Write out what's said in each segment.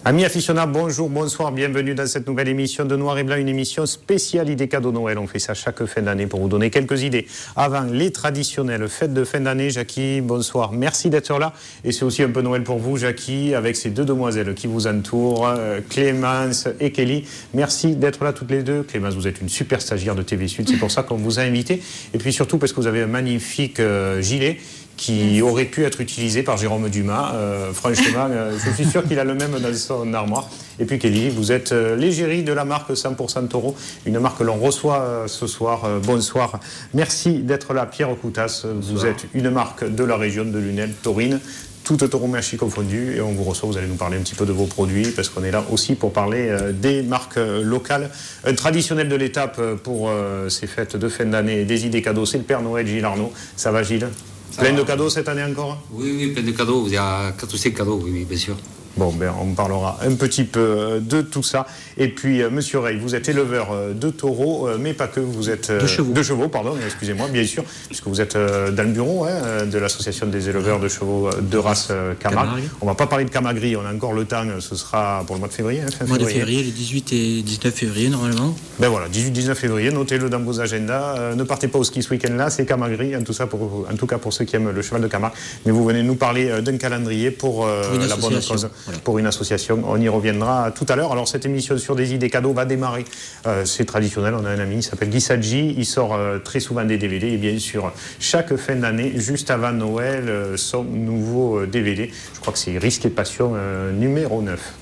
Amis aficionados, bonjour, bonsoir, bienvenue dans cette nouvelle émission de Noir et Blanc, une émission spéciale idées cadeaux Noël. On fait ça chaque fin d'année pour vous donner quelques idées avant les traditionnelles fêtes de fin d'année. Jackie, bonsoir, merci d'être là. Et c'est aussi un peu Noël pour vous, Jackie, avec ces deux demoiselles qui vous entourent, Clémence et Kelly. Merci d'être là toutes les deux. Clémence, vous êtes une super stagiaire de TV Sud, c'est pour ça qu'on vous a invité. Et puis surtout parce que vous avez un magnifique gilet qui aurait pu être utilisé par Jérôme Dumas. Franchement, je suis sûr qu'il a le même dans son armoire. Et puis Kelly, vous êtes l'égérie de la marque 100% Taureau, une marque que l'on reçoit ce soir. Bonsoir. Merci d'être là, Pierre Coutas. Vous êtes une marque de la région de Lunel, taurine, toute tauromachie confondue. Et on vous reçoit, vous allez nous parler un petit peu de vos produits, parce qu'on est là aussi pour parler des marques locales. Un traditionnel de l'étape pour ces fêtes de fin d'année, des idées cadeaux, c'est le Père Noël, Gilles Arnaud. Ça va, Gilles ? Plein de cadeaux cette année encore ? Oui, plein de cadeaux. Il y a 4 ou 5 cadeaux, oui, bien sûr. Bon, ben, on parlera un petit peu de tout ça. Et puis, Monsieur Rey, vous êtes éleveur de taureaux, mais pas que, vous êtes... de chevaux, pardon, excusez-moi, bien sûr, puisque vous êtes dans le bureau de l'association des éleveurs de chevaux de race Camargue. On ne va pas parler de Camagri, on a encore le temps, ce sera pour le mois de février. Le mois de février, les 18 et 19 février, normalement. Ben voilà, 18-19 février, notez-le dans vos agendas. Ne partez pas au ski ce week-end-là, c'est Camagri, en tout cas pour ceux qui aiment le cheval de Camargue. Mais vous venez nous parler d'un calendrier pour la bonne cause. Voilà. Pour une association, on y reviendra tout à l'heure. Alors cette émission sur des idées cadeaux va démarrer, c'est traditionnel, on a un ami, il s'appelle Guy Sadji, il sort très souvent des DVD et bien sûr chaque fin d'année, juste avant Noël, son nouveau DVD, je crois que c'est Risque et Passion numéro 9.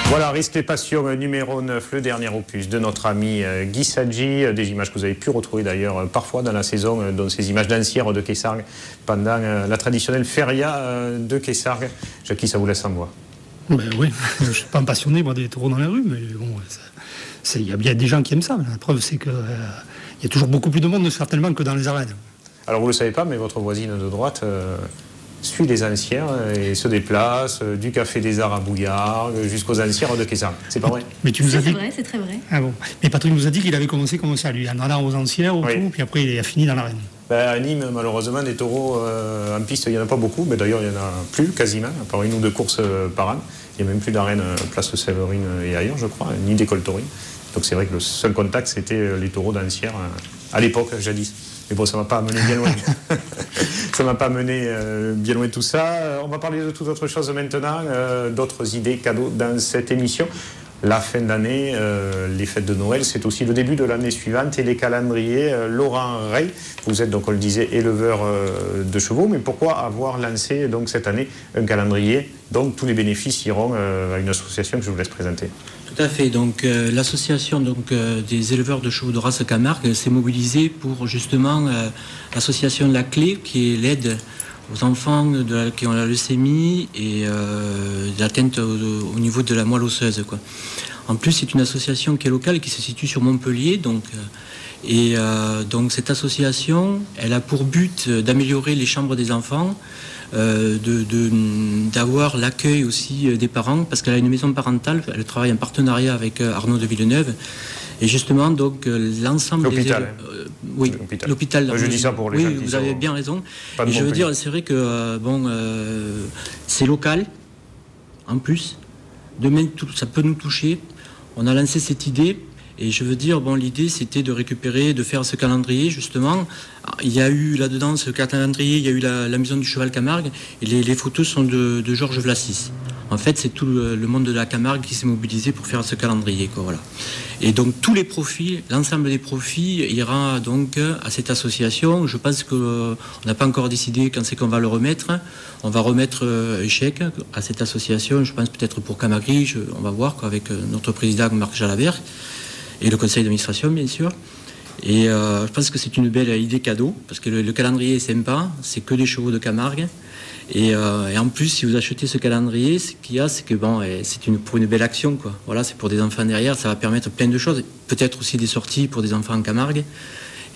Voilà, Risque et Passion numéro 9, le dernier opus de notre ami Guy Sadji. Des images que vous avez pu retrouver d'ailleurs parfois dans la saison, dont ces images d'Ancière de Quessargues pendant la traditionnelle feria de Quessargues. Jackie, ça vous laisse en voix. Ben oui, je ne suis pas un passionné moi, des taureaux dans la rue, mais bon, il y a bien des gens qui aiment ça. La preuve, c'est qu'il y a toujours beaucoup plus de monde certainement que dans les arènes. Alors vous ne le savez pas, mais votre voisine de droite... suit les Ancières et se déplace du Café des Arts à Bouillard jusqu'aux Ancières de Quessargues. C'est pas vrai ? Mais tu nous as dit... C'est vrai, c'est très vrai. Ah bon. Mais Patrick nous a dit qu'il avait commencé comme ça, lui, en allant aux Ancières, oui. Puis après il a fini dans l'arène. Ben, à Nîmes, malheureusement, des taureaux en piste, il n'y en a pas beaucoup. Mais d'ailleurs, il n'y en a plus quasiment, à part une ou deux courses par an. Il n'y a même plus d'arène place Séverine et ailleurs, je crois, ni d'école taurine. Donc c'est vrai que le seul contact, c'était les taureaux d'Ancières à l'époque, jadis. Mais bon, ça ne m'a pas amené bien loin. Ça ne m'a pas amené bien loin de tout ça. On va parler de toute autre chose maintenant, d'autres idées, cadeaux dans cette émission. La fin d'année, les fêtes de Noël, c'est aussi le début de l'année suivante et les calendriers. Laurent Rey, vous êtes donc, on le disait, éleveur de chevaux, mais pourquoi avoir lancé donc cette année un calendrier? Donc tous les bénéfices iront à une association que je vous laisse présenter. Tout à fait. Donc l'association des éleveurs de chevaux de race Camargue s'est mobilisée pour justement l'association de la Clé, qui est l'aide aux enfants qui ont la leucémie et l'atteinte au niveau de la moelle osseuse, quoi. En plus, c'est une association qui est locale, qui se situe sur Montpellier. Donc cette association, elle a pour but d'améliorer les chambres des enfants, d'avoir l'accueil aussi des parents, parce qu'elle a une maison parentale, elle travaille en partenariat avec Arnaud de Villeneuve. Et justement, donc, l'ensemble des élèves... oui, l'hôpital. Je dis ça pour les gens qui vous avez bien raison. Et je veux dire, c'est vrai que, c'est local, en plus. Demain, ça peut nous toucher. On a lancé cette idée. Et je veux dire, l'idée, c'était de récupérer, de faire ce calendrier, justement. Il y a eu là-dedans, ce calendrier, il y a eu la maison du cheval Camargue. Et les photos sont de Georges Vlassis. En fait, c'est tout le monde de la Camargue qui s'est mobilisé pour faire ce calendrier, quoi, voilà. Et donc, tous les profits, l'ensemble des profits ira donc à cette association. Je pense qu'on n'a pas encore décidé quand c'est qu'on va le remettre. On va remettre un chèque à cette association, je pense peut-être pour Camagri, on va voir, quoi, avec notre président Marc Jalabert et le conseil d'administration, bien sûr. Et je pense que c'est une belle idée cadeau, parce que le calendrier est sympa, c'est que des chevaux de Camargue. Et en plus, si vous achetez ce calendrier, ce qu'il y a, c'est que c'est pour une belle action, quoi. Voilà, c'est pour des enfants derrière, ça va permettre plein de choses. Peut-être aussi des sorties pour des enfants en Camargue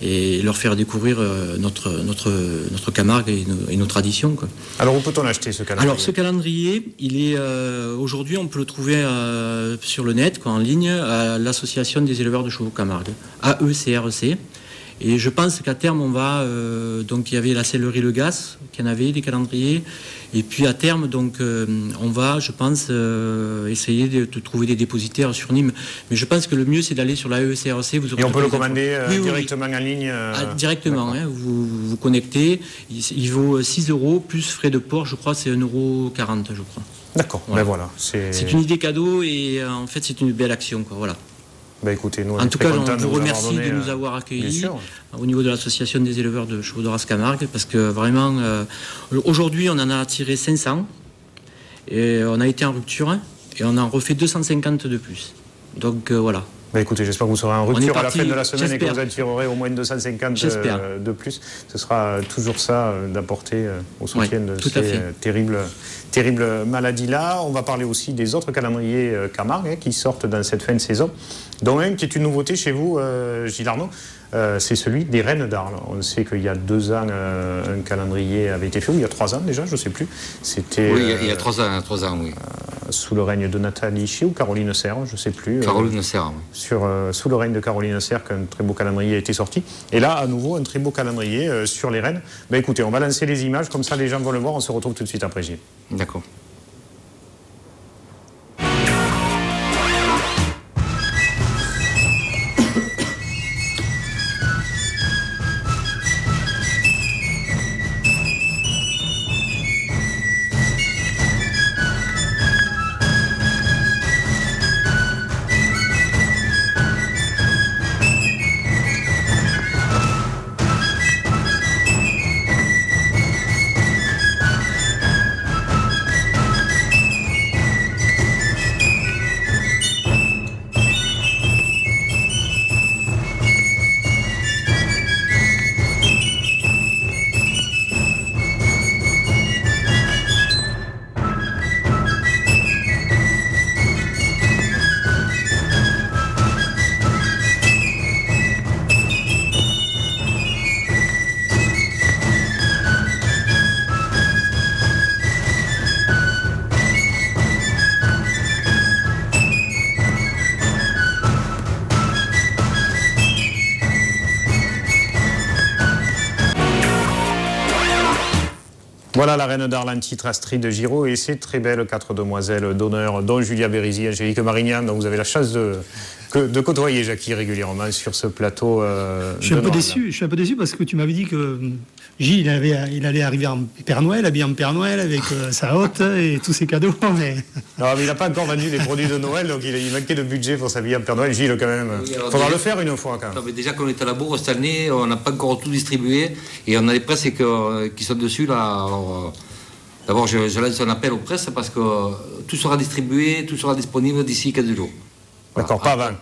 et leur faire découvrir notre Camargue et nos traditions, quoi. Alors, où peut-on acheter ce calendrier? Alors, ce calendrier, il est aujourd'hui, on peut le trouver sur le net, quoi, en ligne, à l'association des éleveurs de chevaux Camargue, AECRC. Et je pense qu'à terme, on va... donc, il y avait la sellerie Le Gas, qui en avait des calendriers. Et puis, à terme, donc, on va, je pense, essayer de trouver des dépositaires sur Nîmes. Mais je pense que le mieux, c'est d'aller sur la EECRC. Et on peut le commander directement en ligne directement, hein, vous connectez. Il vaut 6 € plus frais de port. Je crois c'est 1,40 €, je crois. D'accord, voilà. C'est une idée cadeau et en fait, c'est une belle action, quoi, voilà. Écoutez, nous, en tout cas, on vous remercie de nous avoir accueillis au niveau de l'association des éleveurs de chevaux de race Camargue, parce que vraiment, aujourd'hui, on en a attiré 500 et on a été en rupture et on en refait 250 de plus. Donc voilà. Écoutez, j'espère que vous serez en rupture à la fin de la semaine et que vous attirerez au moins 250 de plus. Ce sera toujours ça d'apporter au soutien de ces terribles maladies-là. On va parler aussi des autres calendriers Camargue qui sortent dans cette fin de saison, dont un qui est une nouveauté chez vous, Gilles Arnaud. C'est celui des Reines d'Arles. On sait qu'il y a 2 ans, un calendrier avait été fait, ou il y a 3 ans déjà, je ne sais plus. C'était, oui, il y a 3 ans, oui. Sous le règne de Nathalie Chier ou Caroline Serre, je ne sais plus. Caroline Serre, oui. Sous le règne de Caroline Serre, qu'un très beau calendrier a été sorti. Et là, à nouveau, un très beau calendrier sur les Reines. Écoutez, on va lancer les images, comme ça les gens vont le voir. On se retrouve tout de suite après, Gilles. D'accord. Voilà la Reine d'Arles en titre Astrid de Giraud et ces très belles 4 demoiselles d'honneur, dont Julia Bérisy, Angélique Marignan, dont vous avez la chance de côtoyer Jackie régulièrement sur ce plateau. Je suis un peu déçu parce que tu m'avais dit que Gilles, il allait arriver en Père Noël, habillé en Père Noël avec sa hotte et tous ses cadeaux. Mais... Non, mais il n'a pas encore vendu les produits de Noël, donc il manquait de budget pour s'habiller en Père Noël. Gilles, quand même. Il faudra le faire une fois, quand même. Non, mais déjà qu'on est à la bourre cette année, on n'a pas encore tout distribué et on a les presses qui sont dessus là. Alors, d'abord, je lance un appel aux presses parce que tout sera distribué, tout sera disponible d'ici 15 jours. D'accord, pas avant.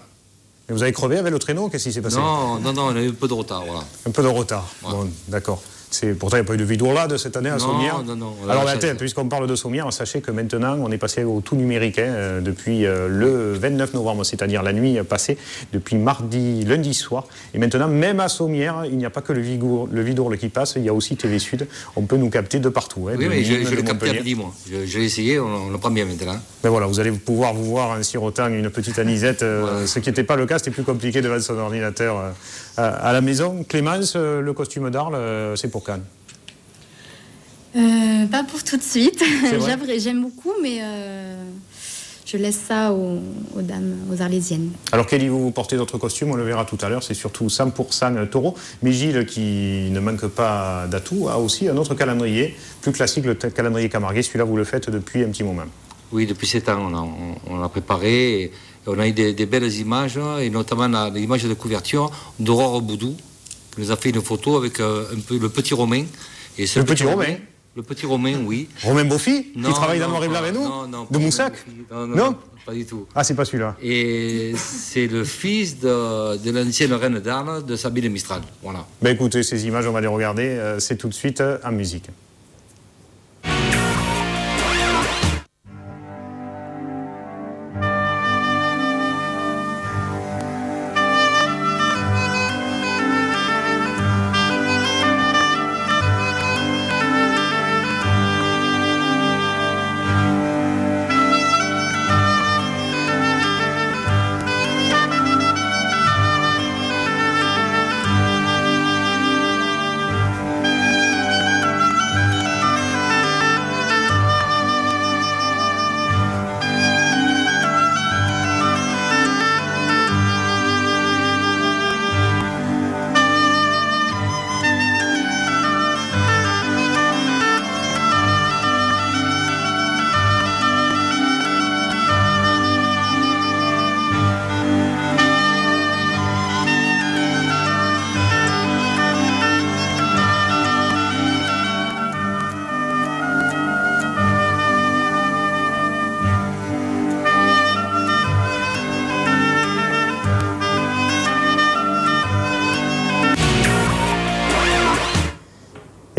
Et vous avez crevé avec le traîneau? Qu'est-ce qui s'est passé? Non, on a eu un peu de retard. Voilà. Un peu de retard. Ouais. Bon, d'accord. Pourtant, il n'y a pas eu de Vidourlade cette année à Sommières. Non. Alors, puisqu'on parle de Sommières, sachez que maintenant, on est passé au tout numérique depuis le 29 novembre, c'est-à-dire la nuit passée, depuis lundi soir. Et maintenant, même à Sommières, il n'y a pas que le Vidourle qui passe, il y a aussi TV Sud. On peut nous capter de partout. Oui, mais je l'ai capté à midi, moi. Je l'ai essayé, on le prend bien maintenant. Mais voilà, vous allez pouvoir vous voir en sirotant une petite anisette. Voilà. Ce qui n'était pas le cas, c'était plus compliqué devant son ordinateur à la maison. Clémence, le costume d'Arles, c'est pour quand? Pas pour tout de suite. J'aime beaucoup, mais je laisse ça aux dames, aux Arlésiennes. Alors Kelly, vous portez d'autres costumes, on le verra tout à l'heure, c'est surtout 100% taureau. Mais Gilles, qui ne manque pas d'atouts, a aussi un autre calendrier, plus classique, le calendrier Camarguais. Celui-là, vous le faites depuis un petit moment. Oui, depuis 7 ans, on l'a préparé. Et on a eu des belles images, et notamment l'image de couverture d'Aurore Boudou, qui nous a fait une photo avec un peu le petit Romain. Et le petit Romain? Le petit Romain, oui. Romain Beaufy, qui travaille dans Noir et Blanc avec nous? Non, de Moussac? Non, pas du tout. Ah, c'est pas celui-là. Et c'est le fils de l'ancienne reine d'Arles, de Sabine Mistral. Voilà. Ben écoutez, ces images, on va les regarder. C'est tout de suite en musique.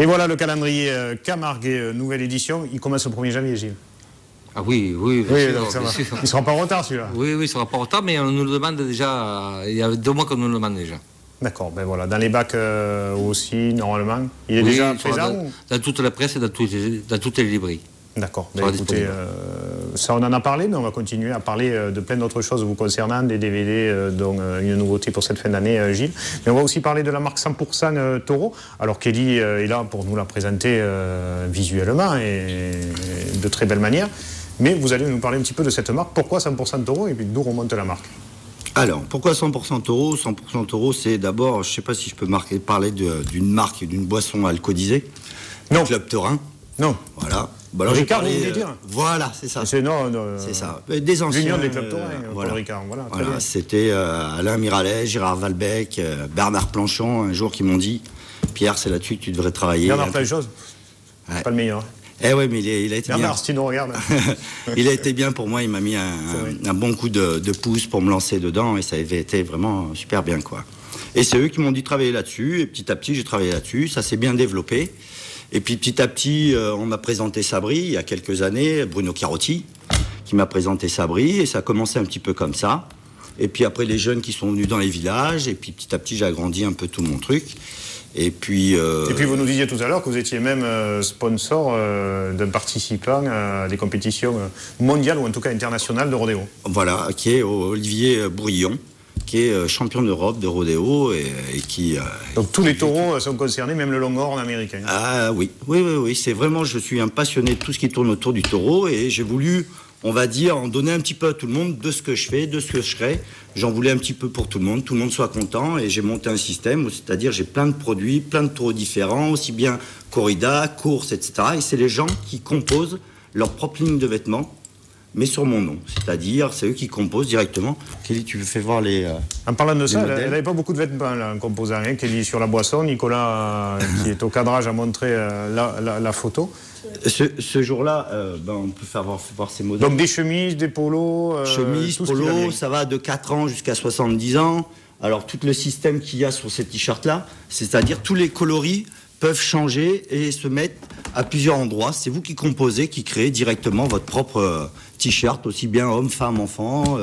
Et voilà le calendrier Camarguais, nouvelle édition. Il commence le 1er janvier, Gilles. Ah oui, bien sûr. Il ne sera pas en retard, celui-là. Oui, il ne sera pas en retard, mais on nous le demande déjà. Il y a 2 mois qu'on nous le demande déjà. D'accord, ben voilà. Dans les bacs aussi, normalement. Il est déjà présent dans toute la presse et dans toutes les librairies. D'accord. Ben écoutez, ça on en a parlé, mais on va continuer à parler de plein d'autres choses vous concernant, des DVD, dont une nouveauté pour cette fin d'année, Gilles. Mais on va aussi parler de la marque 100% Taureau. Alors Kelly est là pour nous la présenter visuellement et de très belle manière. Mais vous allez nous parler un petit peu de cette marque. Pourquoi 100% Taureau et puis d'où remonte la marque? Alors, pourquoi 100% Taureau? 100% Taureau, c'est d'abord, je ne sais pas si je peux parler d'une marque, d'une boisson alcoolisée. Non. Club Taurin. Non. Voilà. Bon, alors, Ricard, vous voulez dire? Voilà, c'est ça. C'est ça. Des anciens. L'union des clubs taurins, voilà. Ricard. Voilà, c'était Alain Miralet, Gérard Valbec, Bernard Planchon, un jour qui m'ont dit Pierre, c'est là-dessus que tu devrais travailler. Bernard Planchon, c'est pas le meilleur. Eh oui, mais il a été Bernard, bien. si tu nous regardes. Il a été bien pour moi, il m'a mis un bon coup de pouce pour me lancer dedans et ça avait été vraiment super bien, quoi. Et c'est eux qui m'ont dit de travailler là-dessus et petit à petit j'ai travaillé là-dessus, ça s'est bien développé. Et puis petit à petit, on m'a présenté Sabri il y a quelques années, Bruno Carotti, qui m'a présenté Sabri, et ça a commencé un petit peu comme ça. Et puis après, les jeunes qui sont venus dans les villages, et puis petit à petit, j'ai agrandi un peu tout mon truc. Et puis vous nous disiez tout à l'heure que vous étiez même sponsor d'un participant à des compétitions mondiales, ou en tout cas internationales de rodéo. Voilà, qui est Olivier Bourillon, qui est champion d'Europe de rodéo et qui... Donc tous les taureaux sont concernés, même le longhorn américain. Ah oui, c'est vraiment, je suis un passionné de tout ce qui tourne autour du taureau et j'ai voulu on va dire, en donner un petit peu à tout le monde de ce que je fais, de ce que je crée. J'en voulais un petit peu pour tout le monde soit content, et j'ai monté un système, c'est-à-dire j'ai plein de produits, plein de taureaux différents, aussi bien corrida, course, etc. Et c'est les gens qui composent leur propre ligne de vêtements, mais sur mon nom. C'est-à-dire, c'est eux qui composent directement. Kelly, tu fais voir les en parlant de ça, elle n'avait pas beaucoup de vêtements là, en composant. Hein. Kelly sur la boisson, Nicolas qui est au cadrage a montré la photo. Ce jour-là, on peut faire voir ces modèles. Donc des chemises, des polos. Chemises, polos, ça va de 4 ans jusqu'à 70 ans. Alors tout le système qu'il y a sur ces t-shirts-là, c'est-à-dire tous les coloris peuvent changer et se mettre à plusieurs endroits. C'est vous qui composez, qui créez directement votre propre t-shirt, aussi bien homme, femme, enfant,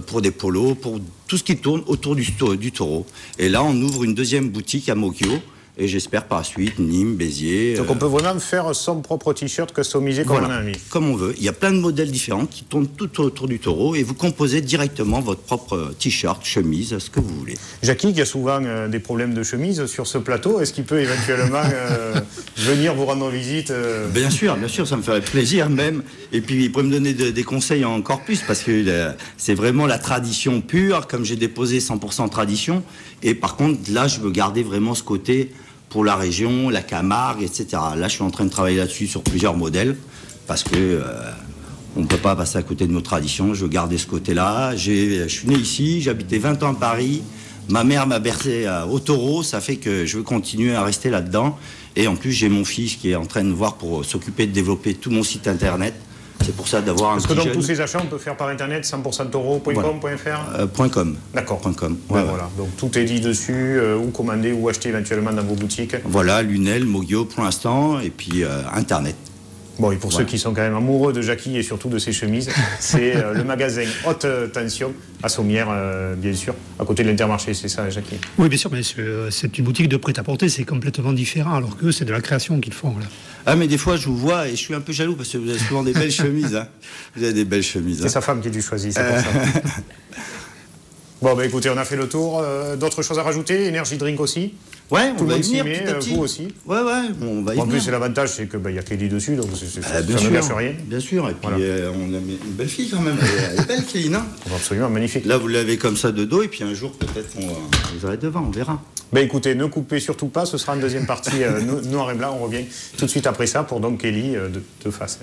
pour des polos, pour tout ce qui tourne autour du taureau. Et là, on ouvre une deuxième boutique à Mogio. Et j'espère par la suite, Nîmes, Béziers... Donc on peut vraiment faire son propre t-shirt customisé comme on a mis. Comme on veut. Il y a plein de modèles différents qui tournent tout autour du taureau et vous composez directement votre propre t-shirt, chemise, ce que vous voulez. Jackie, qui a souvent des problèmes de chemise sur ce plateau, est-ce qu'il peut éventuellement venir vous rendre visite Bien sûr, ça me ferait plaisir même. Et puis il pourrait me donner des conseils encore plus parce que c'est vraiment la tradition pure, comme j'ai déposé 100% tradition. Et par contre, là, je veux garder vraiment ce côté... pour la région, la Camargue, etc. Là, je suis en train de travailler là-dessus sur plusieurs modèles, parce que on ne peut pas passer à côté de nos traditions. Je veux garder ce côté-là. Je suis né ici, j'habitais 20 ans à Paris. Ma mère m'a bercé au taureau, ça fait que je veux continuer à rester là-dedans. Et en plus, j'ai mon fils qui est en train de voir pour s'occuper de développer tout mon site internet. C'est pour ça d'avoir un petit jeune. Parce que donc tous ces achats, on peut faire par internet, 100%taureau.com.fr .com. D'accord. .com. Ouais, voilà. Donc tout est dit dessus, ou commander ou acheter éventuellement dans vos boutiques. Voilà, Lunel, Mogio pour l'instant, et puis internet. Bon, et pour ceux qui sont quand même amoureux de Jackie et surtout de ses chemises, c'est le magasin Haute Tension à Sommières, bien sûr, à côté de l'Intermarché, c'est ça, Jackie? Oui, bien sûr, mais c'est une boutique de prêt-à-porter, c'est complètement différent, alors que c'est de la création qu'ils font, là. Ah, mais des fois, je vous vois et je suis un peu jaloux parce que vous avez souvent des belles chemises. Hein. Vous avez des belles chemises. C'est sa femme qui lui choisit, c'est pour ça. Bon, bah écoutez, on a fait le tour. D'autres choses à rajouter? Energy Drink aussi? Ouais, tout le monde s'y met, vous aussi? Ouais, on va y venir. En plus, l'avantage, c'est qu'il y a Kelly dessus, donc ça bien ne sûr, gâche rien. Bien sûr, et puis on a une belle fille quand même. Elle est belle, Kelly, non? Absolument, magnifique. Là, vous l'avez comme ça de dos, et puis un jour, peut-être, vous aurez devant, on verra. Ben écoutez, ne coupez surtout pas, ce sera une deuxième partie noir et blanc, on revient tout de suite après ça pour donc Kelly de face.